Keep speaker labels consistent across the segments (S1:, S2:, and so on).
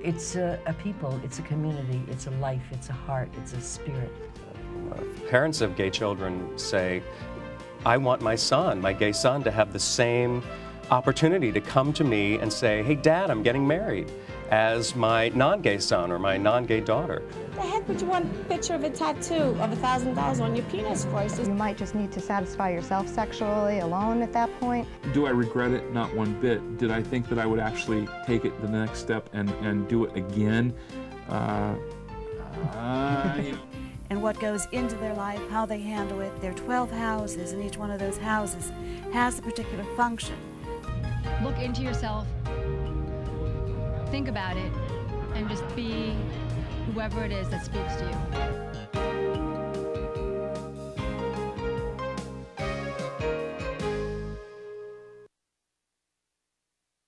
S1: It's a people, it's a community, it's a life, it's a heart, it's a spirit.
S2: Parents of gay children say, I want my son, my gay son, to have the same opportunity to come to me and say, hey, Dad, I'm getting married, as my non-gay son or my non-gay daughter.
S3: The heck would you want a picture of a tattoo of $1,000 on your penis for?
S4: You might just need to satisfy yourself sexually alone at that point.
S5: Do I regret it? Not one bit. Did I think that I would actually take it the next step and do it again? You know.
S6: And what goes into their life, how they handle it. There are 12 houses, and each one of those houses has a particular function.
S7: Look into yourself, think about it, and just be whoever it is that speaks to you.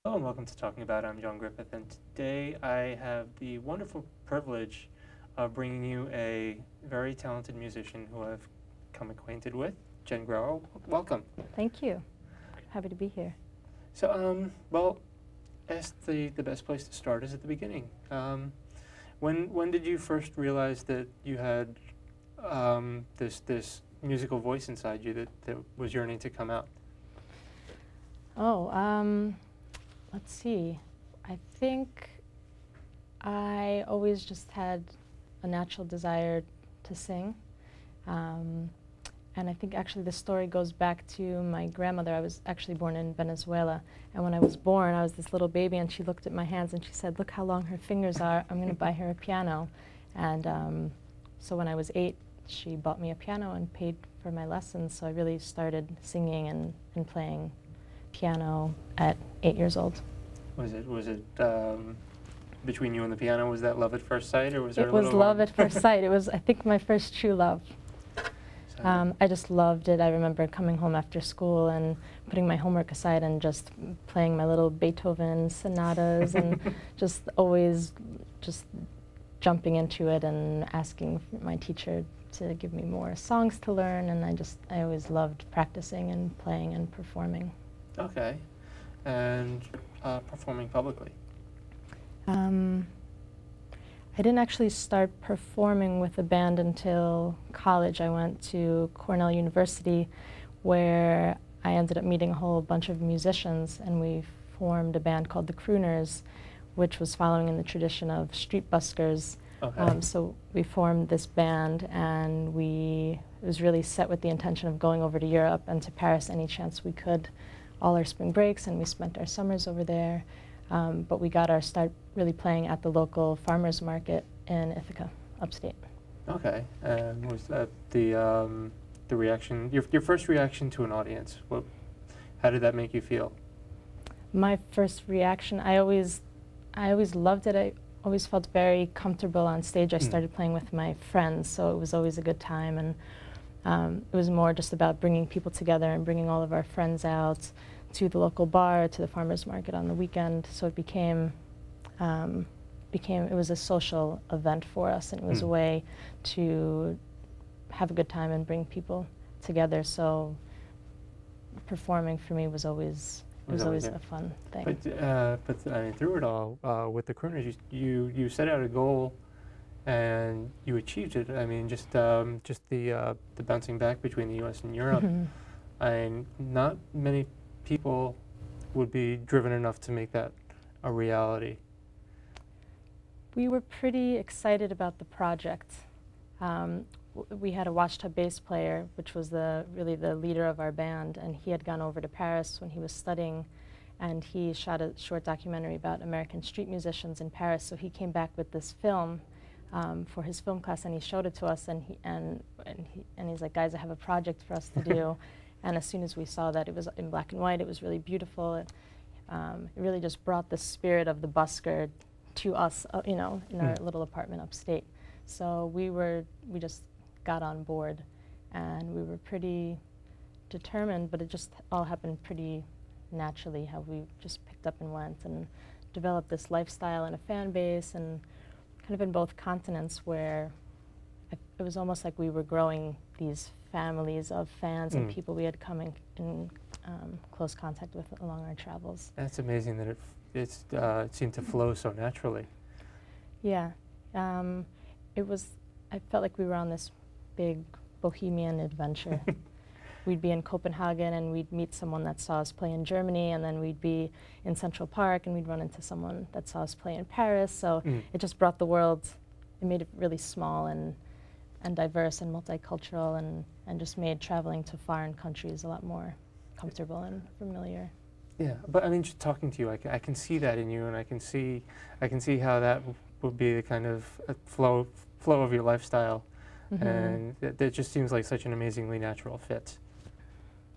S8: Hello and welcome to Talking About. I'm Jon Griffith, and today I have the wonderful privilege of bringing you a very talented musician who I've come acquainted with, Jennifer Grauer. Welcome.
S9: Thank you. Happy to be here.
S8: So, well, I guess the best place to start is at the beginning. When did you first realize that you had this musical voice inside you that was yearning to come out?
S9: Oh, let's see. I think I always just had a natural desire to sing. And I think actually the story goes back to my grandmother. I was actually born in Venezuela. And when I was born, I was this little baby, and she looked at my hands and she said, look how long her fingers are. I'm going to buy her a piano. And so when I was 8, she bought me a piano and paid for my lessons. So I really started singing and playing piano at 8 years old.
S8: Was it between you and the piano, was that love at first sight, or was there
S9: a little... It was love at first sight. It was, I think, my first true love. I just loved it. I remember coming home after school and putting my homework aside and just playing my little Beethoven sonatas and just always just jumping into it and asking my teacher to give me more songs to learn, and I always loved practicing and playing and performing.
S8: Okay. And performing publicly?
S9: I didn't actually start performing with a band until college. I went to Cornell University, where I ended up meeting a whole bunch of musicians, and we formed a band called the Crooners, which was following in the tradition of street buskers. Okay. So we formed this band, and it was really set with the intention of going over to Europe and to Paris any chance we could, all our spring breaks, and we spent our summers over there. But we got our start really playing at the local farmers market in Ithaca, upstate. Okay,
S8: and was that the reaction, your first reaction to an audience? How did that make you feel?
S9: My first reaction, I always loved it. I always felt very comfortable on stage. I started playing with my friends, so it was always a good time, and it was more just about bringing people together and bringing all of our friends out to the local bar, to the farmers market on the weekend. So it it was a social event for us, and it was a way to have a good time and bring people together. So performing for me was always a fun thing.
S8: But I mean, through it all, with the Crooners, you set out a goal and you achieved it. I mean, just the bouncing back between the U.S. and Europe. I mean, not many people would be driven enough to make that a reality.
S9: We were pretty excited about the project. We had a washtub bass player, which was really the leader of our band, and he had gone over to Paris when he was studying, and he shot a short documentary about American street musicians in Paris. So he came back with this film for his film class, and he showed it to us, and he's like, guys, I have a project for us to do. And as soon as we saw that it was in black and white, it was really beautiful. It really just brought the spirit of the busker to us, in our little apartment upstate. So we just got on board, and we were pretty determined, but it just all happened pretty naturally, how we just picked up and went and developed this lifestyle and a fan base, and kind of in both continents, where it was almost like we were growing these families of fans and people we had come in close contact with along our travels.
S8: That's amazing that it seemed to flow so naturally.
S9: Yeah. I felt like we were on this big bohemian adventure. We'd be in Copenhagen and we'd meet someone that saw us play in Germany, and then we'd be in Central Park and we'd run into someone that saw us play in Paris. So it just brought the world, it made it really small and diverse and multicultural, and just made traveling to foreign countries a lot more comfortable and familiar.
S8: Yeah, but I mean, just talking to you, I can see that in you, and I can see how that would be the kind of flow of your lifestyle, and it just seems like such an amazingly natural fit.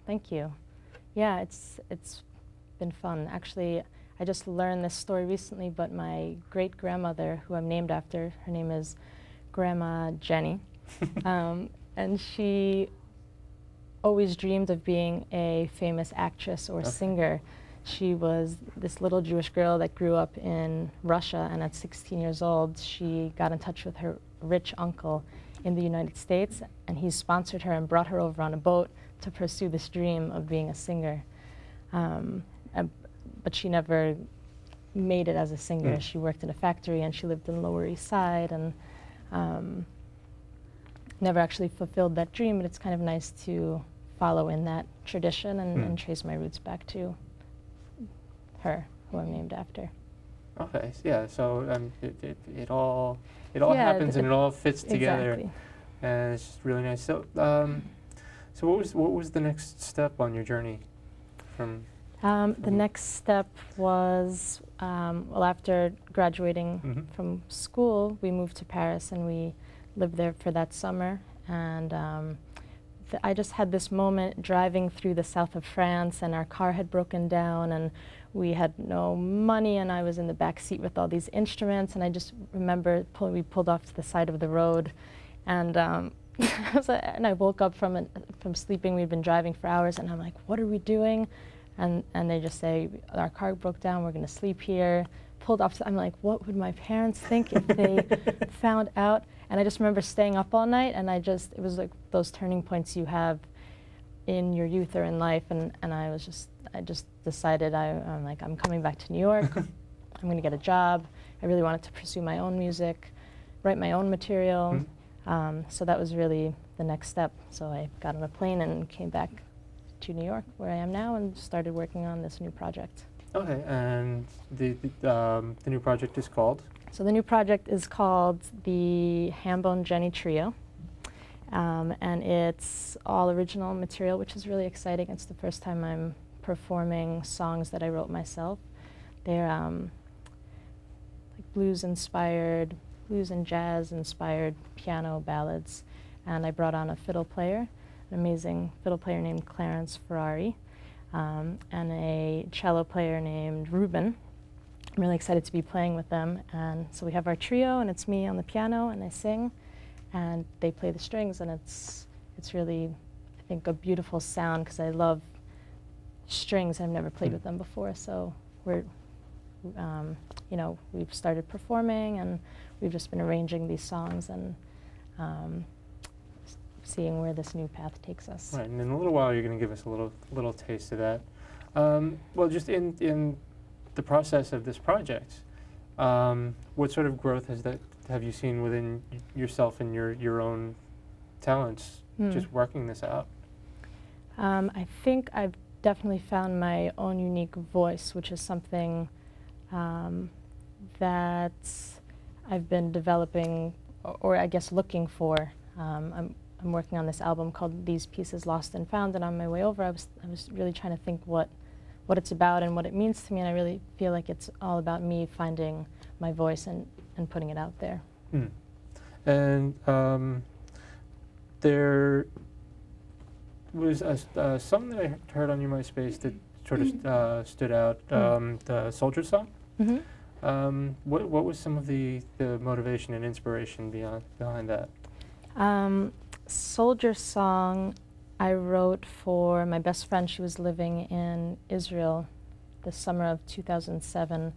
S9: Thank you. Yeah, it's been fun. Actually, I just learned this story recently, but my great-grandmother, who I'm named after, her name is Grandma Jennie, and she always dreamed of being a famous actress or singer. She was this little Jewish girl that grew up in Russia, and at 16 years old, she got in touch with her rich uncle in the United States, and he sponsored her and brought her over on a boat to pursue this dream of being a singer. But she never made it as a singer. She worked in a factory and she lived in the Lower East Side, and never actually fulfilled that dream, but it's kind of nice to follow in that tradition and trace my roots back to her, who I'm named after.
S8: Okay, yeah, so it all happens and it all fits together.
S9: Exactly.
S8: And it's just really nice. So, so what was the next step on your journey from?
S9: The next step was, well, after graduating from school, we moved to Paris and we lived there for that summer. And I just had this moment driving through the south of France, and our car had broken down and we had no money, and I was in the back seat with all these instruments, and I just remember we pulled off to the side of the road, and and I woke up from sleeping. We'd been driving for hours, and I'm like, what are we doing? And they just say, our car broke down, we're gonna sleep here. Pulled off, I'm like, what would my parents think if they found out? And I just remember staying up all night, and it was like those turning points you have in your youth or in life, and I just decided, I'm like, I'm coming back to New York, I'm gonna get a job. I really wanted to pursue my own music, write my own material, so that was really the next step. So I got on a plane and came back to New York, where I am now, and started working on this new project. Okay,
S8: and the new project is called?
S9: So the new project is called the Hambone Jennie Trio, and it's all original material, which is really exciting. It's the first time I'm performing songs that I wrote myself. They're like blues and jazz-inspired piano ballads, and I brought on a fiddle player, an amazing fiddle player named Clarence Ferrari, and a cello player named Ruben. I'm really excited to be playing with them, and so we have our trio, and it's me on the piano, and I sing, and they play the strings, and it's really, I think, a beautiful sound, because I love strings. I've never played with them before, so we're, you know, we've started performing, and we've just been arranging these songs and seeing where this new path takes us.
S8: Right, and in a little while you're going to give us a little taste of that. Well, just in the process of this project, what sort of growth have you seen within yourself and your own talents, just working this out?
S9: I think I've definitely found my own unique voice, which is something that I've been developing, or I guess looking for. I'm working on this album called These Pieces Lost and Found, and on my way over I was really trying to think what it's about and what it means to me, and I really feel like it's all about me finding my voice and putting it out there.
S8: And there was a song that I heard on your MySpace that sort of stood out, the Soldier song. What was some of the motivation and inspiration behind that?
S9: Soldier song I wrote for my best friend. She was living in Israel the summer of 2007,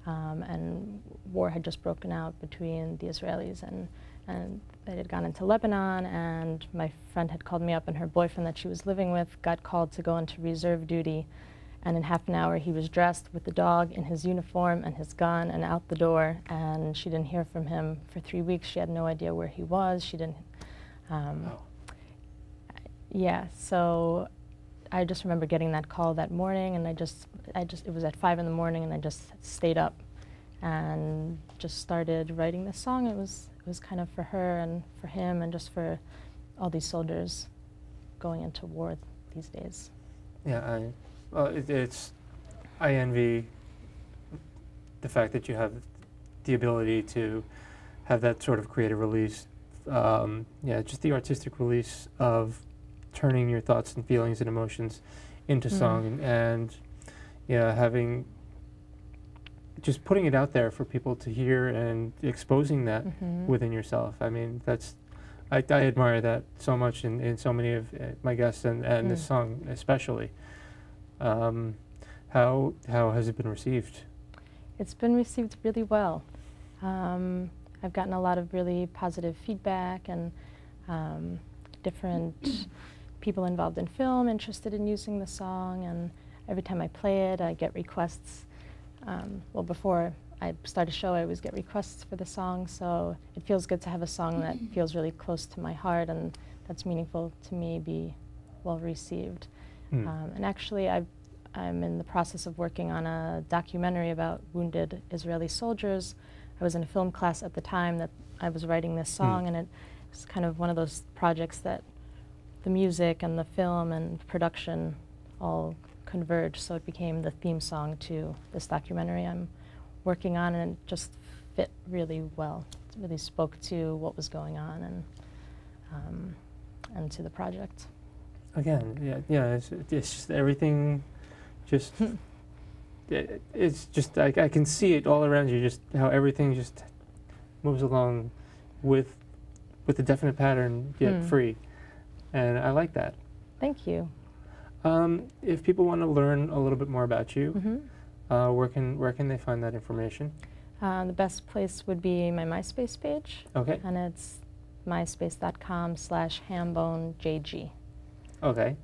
S9: and war had just broken out between the Israelis, and they had gone into Lebanon, and my friend had called me up, and her boyfriend that she was living with got called to go into reserve duty, And in half an hour, he was dressed with the dog in his uniform and his gun and out the door. And she didn't hear from him for 3 weeks. She had no idea where he was. She didn't. Yeah. So I just remember getting that call that morning, and it was at 5 in the morning, and I just stayed up and just started writing this song. It was kind of for her and for him, and just for all these soldiers going into war these days.
S8: Yeah, I envy the fact that you have the ability to have that sort of creative release. Yeah, just the artistic release of turning your thoughts and feelings and emotions into song, and yeah, having just putting it out there for people to hear and exposing that within yourself. I mean, I admire that so much in so many of my guests, and this song especially. How has it been received?
S9: It's been received really well. I've gotten a lot of really positive feedback, and different people involved in film interested in using the song, and every time I play it, I get requests. Well, before I start a show, I always get requests for the song, so it feels good to have a song that feels really close to my heart and that's meaningful to me be well received. And actually, I'm in the process of working on a documentary about wounded Israeli soldiers. I was in a film class at the time that I was writing this song, and it was kind of one of those projects that the music and the film and production all converged, so it became the theme song to this documentary I'm working on, and it just fit really well. It really spoke to what was going on and to the project.
S8: Again, yeah, it's just everything, just it's just I can see it all around you, just how everything just moves along with a definite pattern yet free, and I like that.
S9: Thank you.
S8: If people want to learn a little bit more about you, where can they find that information?
S9: The best place would be my MySpace page.
S8: Okay.
S9: And it's myspace.com/HamboneJG.
S8: Okay.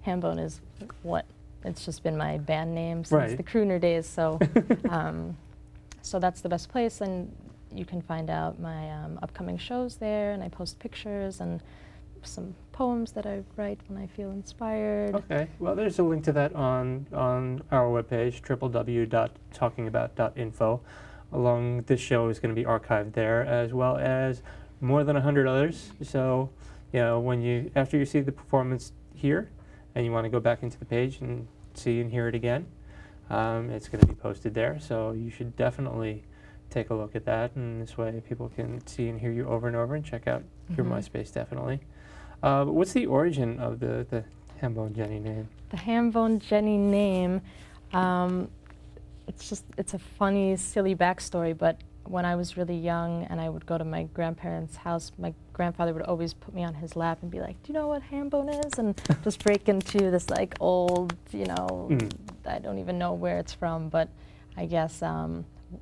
S9: Hambone is it's just been my band name since the crooner days, so so that's the best place, and you can find out my upcoming shows there, and I post pictures and some poems that I write when I feel inspired.
S8: Okay, well, there's a link to that on our webpage, www.talkingabout.info. Along this show is going to be archived there, as well as more than 100 others. So, you know, after you see the performance here, and you want to go back into the page and see and hear it again, it's going to be posted there. So you should definitely take a look at that, and this way people can see and hear you over and over, and check out your MySpace, definitely. What's the origin of the Hambone Jennie name?
S9: The Hambone Jennie name, it's a funny, silly backstory, but when I was really young and I would go to my grandparents' house, my grandfather would always put me on his lap and be like, "Do you know what Hambone is?" And just break into this like old, you know, I don't even know where it's from, but I guess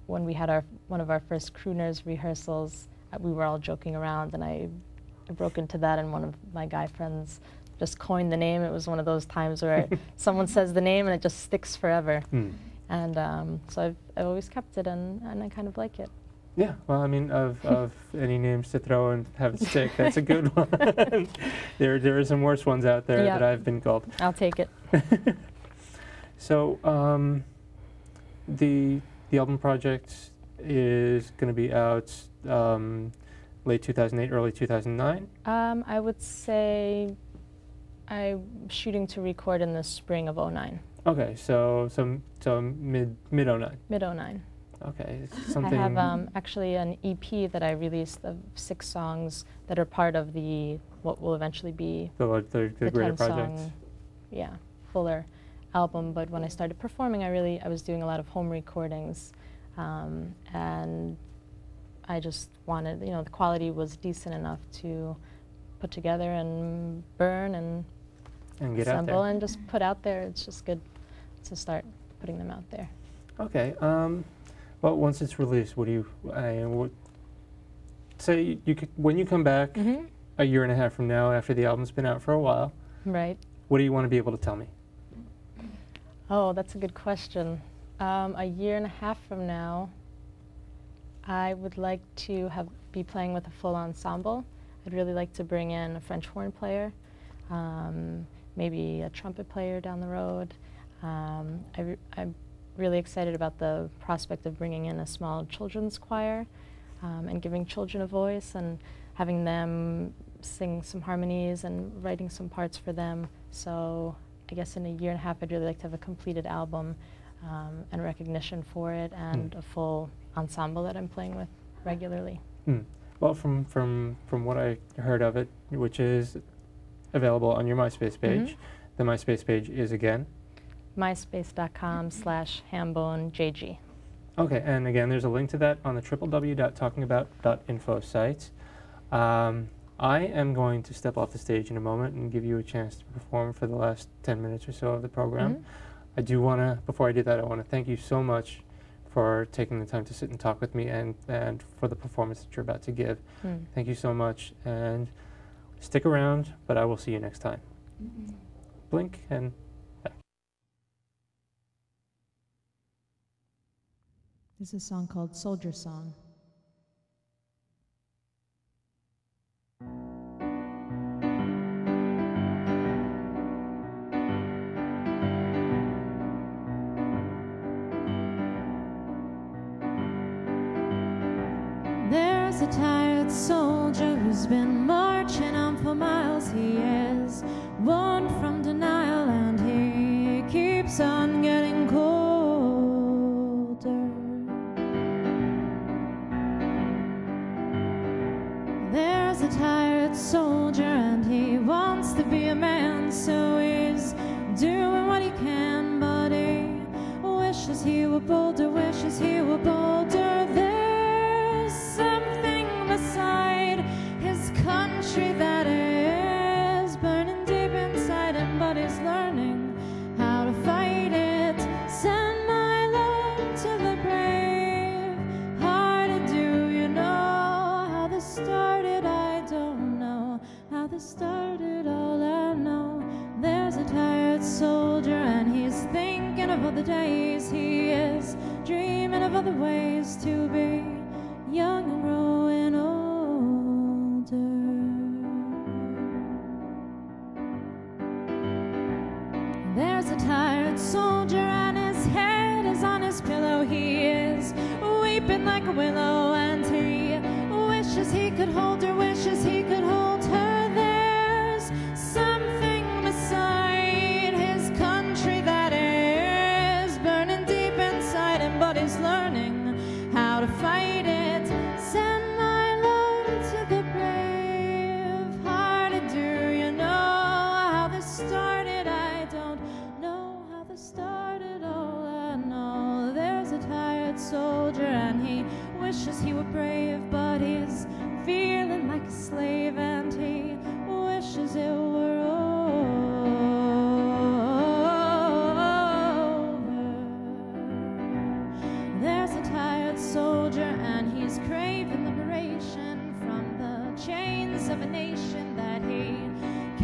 S9: when we had one of our first crooners rehearsals, we were all joking around, and I broke into that, and one of my guy friends just coined the name. It was one of those times where someone says the name and it just sticks forever. And so I've always kept it, and I kind of like it.
S8: Yeah, well, I mean, of any names to throw and have it stick, that's a good one. There are some worse ones out there that I've been called.
S9: I'll take it.
S8: So the album project is going to be out late 2008, early 2009?
S9: I would say I'm shooting to record in the spring of '09.
S8: Okay, so mid '09.
S9: Mid '09.
S8: Okay, something.
S9: I have actually an EP that I released of 6 songs that are part of what will eventually be
S8: the greater project.
S9: Fuller album. But when I started performing, I was doing a lot of home recordings, and I just wanted, the quality was decent enough to put together and burn and
S8: get out there.
S9: And just put out there. It's just good to start putting them out there.
S8: Okay. Well, once it's released, what do you say? When you come back a year and a half from now, after the album's been out for a while,
S9: right?
S8: What do you want to be able to tell me?
S9: Oh, that's a good question. A year and a half from now, I would like to be playing with a full ensemble. I'd really like to bring in a French horn player, maybe a trumpet player down the road. I'm really excited about the prospect of bringing in a small children's choir and giving children a voice and having them sing some harmonies and writing some parts for them. So I guess in a year and a half, I'd really like to have a completed album and recognition for it and a full ensemble that I'm playing with regularly.
S8: Well, from what I heard of it, which is available on your MySpace page, the MySpace page is again? myspace.com/HamboneJG. Okay, and again, there's a link to that on the www.talkingabout.info site. I am going to step off the stage in a moment and give you a chance to perform for the last 10 minutes or so of the program. I do want to, before I do that, I want to thank you so much for taking the time to sit and talk with me and for the performance that you're about to give. Thank you so much, and stick around, but I will see you next time. Blink and back.
S10: This is a song called Soldier Song. There's a tired soldier who's been marching on for miles. He is born from denial and he keeps on getting colder. There's a tired soldier and he wants to be a man, so he's doing what he can, but he wishes he were bolder, wishes he were bolder. There's something beside his country that is burning deep inside him, but he's learning how to fight it. Send my love to the brave hearted. Do you know how this started? I don't know how this started. All I know, there's a tired soldier and he's thinking of other days. He is dreaming of other ways to be young and growing older. There's a tired soldier and his head is on his pillow. He is weeping like a willow and he wishes he could hold her, wishes he could hold her. There's something beside his country that is burning deep inside him, but he's learning how to fight it. Send my love to the brave hearted. Do you know how this started? I don't know how this started. All I know, there's a tired soldier and he wishes he were brave, but he's feeling like a slave and he wishes it were over. There's a tired soldier and he's craving liberation from the chains of a nation that he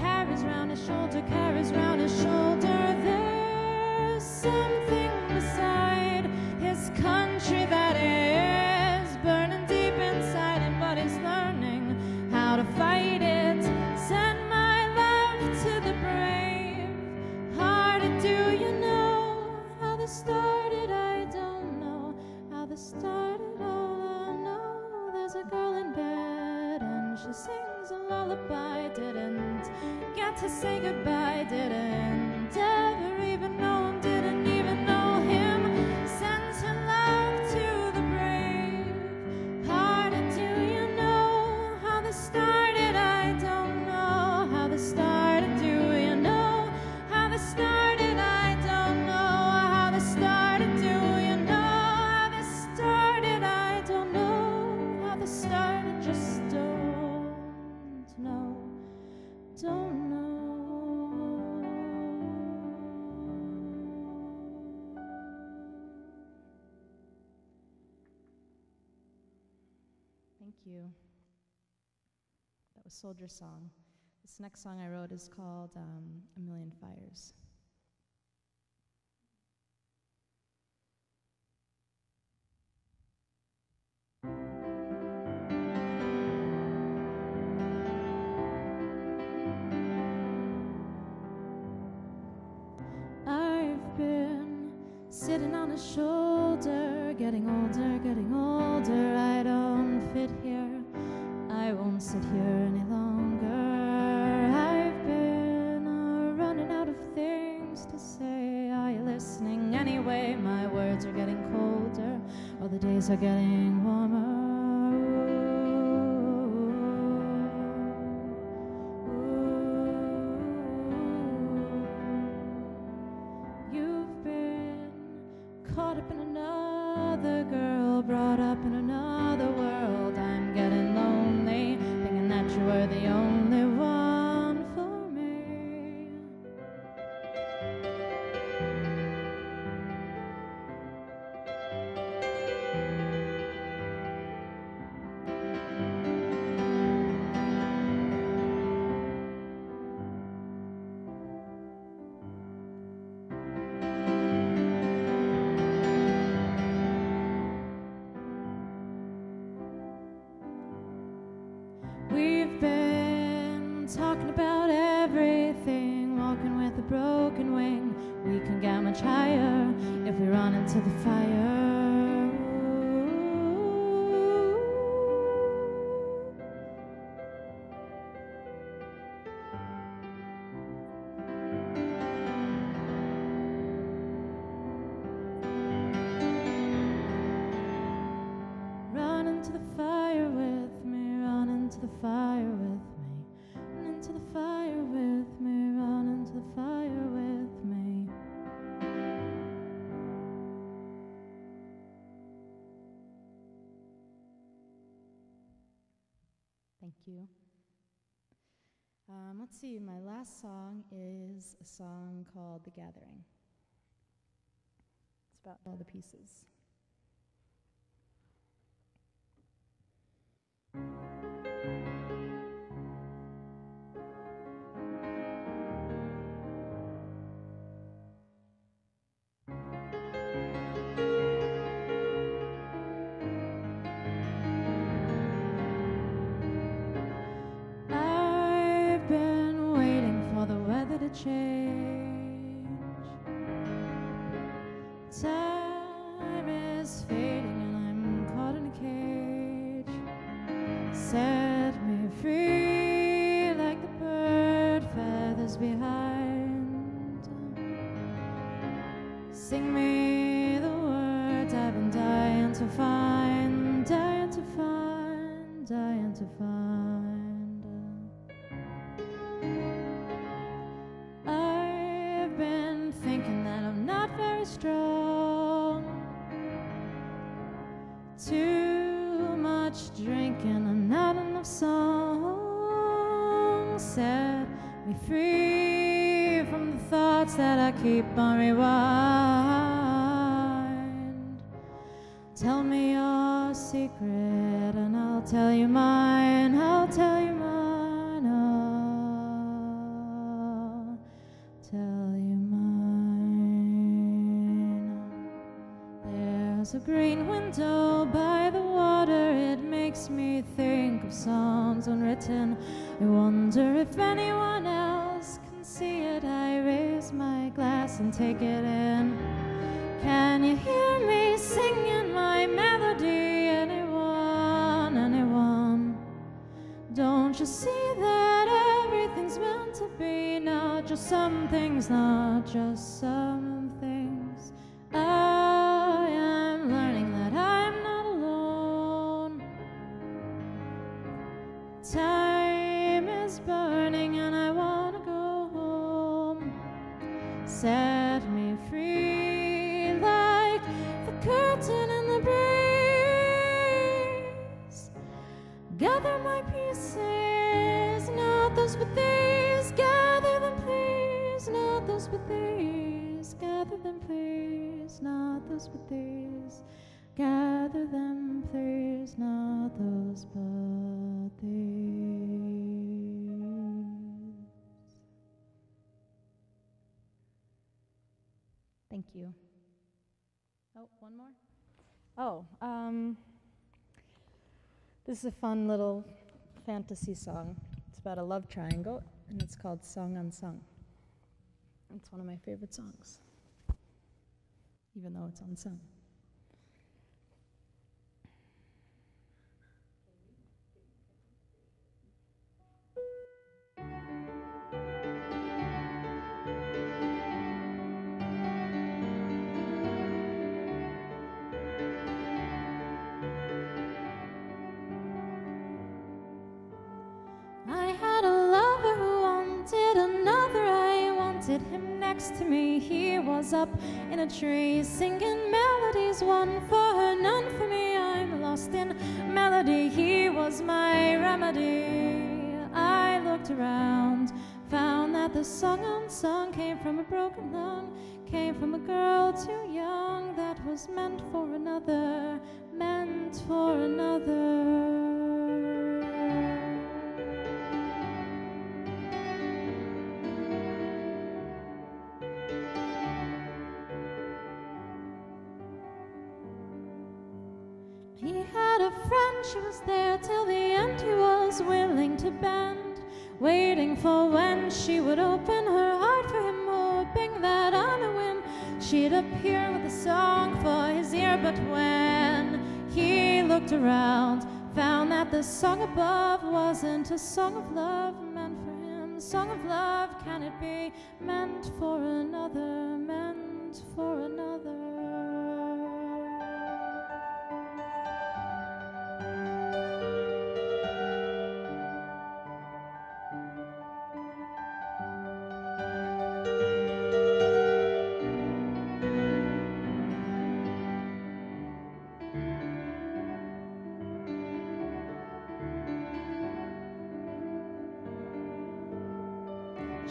S10: carries round his shoulder, carries round his shoulder. There's something beside his country that is burning deep inside him, but he's learning how to fight it. Send my love to the brave hearted. Do you know how this started? I don't know how this started. All I know, there's a girl in bed and she sings a lullaby. Didn't get to say goodbye, didn't ever even know him, didn't even know him. Sends her love to the brave hearted. Do you know how this started? I don't know how this started. Do you know how this started? I don't know how this started. Do you know how this started? I don't know how this started. Just don't know. Don't know. Thank you. That was Soldier Song. This next song I wrote is called A Million Fires. sitting on his shoulder, getting older, I don't fit here, I won't sit here any longer. I've been running out of things to say. Are you listening anyway? My words are getting colder, or the days are getting warmer. You've been caught up in another girl, brought up in another world. I'm getting lonely, thinking that you were the only one for me. We've been talking about everything, walking with a broken wing. We can get much higher if we run into the fire. Run into the fire with me, run into the fire with me, run into the fire with me, run into the fire with me.
S11: Thank you. Let's see, my last song is a song called The Gathering. It's about all the pieces.
S10: I've been waiting for the weather to change. Time is fading and I'm caught in a cage. Set me free like the bird feathers behind. Sing me the words I've been dying to find, dying to find, dying to find. I've been thinking that I'm not very strong. Too much drinking and not enough song. Set me free from the thoughts that I keep on rewind. Tell me your secret and I'll tell you mine. I'll tell you mine. I'll tell you mine. There's a green window by the water. It makes me think of songs unwritten. I wonder if anyone else can see it. I raise my glass and take it in. Can you hear me singing my melody? Anyone, anyone? Don't you see that everything's meant to be? Not just some things, not just some things. I am learning that I'm not alone. Time is burning and I want to go home. Set me free like the curtain in the breeze. Gather my pieces, not those but these. Gather them please, not those but these. Gather them please, not those but these. Gather them please, not those but these.
S11: Thank you.
S9: Oh, one more? Oh, this is a fun little fantasy song. It's about a love triangle, and it's called Song Unsung. It's one of my favorite songs.
S11: even though it's unsung.
S10: I had a lover who wanted another. I wanted him next to me. He was up in a tree singing melodies, one for her, none for me. I'm lost in melody. He was my remedy. I looked around, found that the song unsung came from a broken lung, came from a girl too young, that was meant for another, meant for another. He had a friend, she was there till the end. He was willing to bend, waiting for when she would open her heart for him, hoping that on a whim she'd appear with a song for his ear. But when he looked around, found that the song above wasn't a song of love meant for him. Song of love, can it be meant for another, meant for another?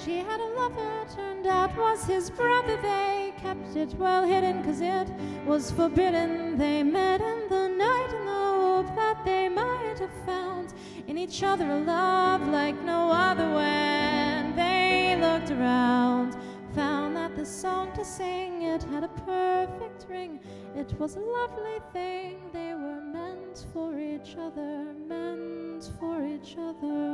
S10: She had a lover, turned out was his brother. They kept it well hidden, 'cause it was forbidden. They met in the night in the hope that they might have found in each other a love like no other. When they looked around, found that the song to sing, it had a perfect ring. It was a lovely thing. They were meant for each other, meant for each other.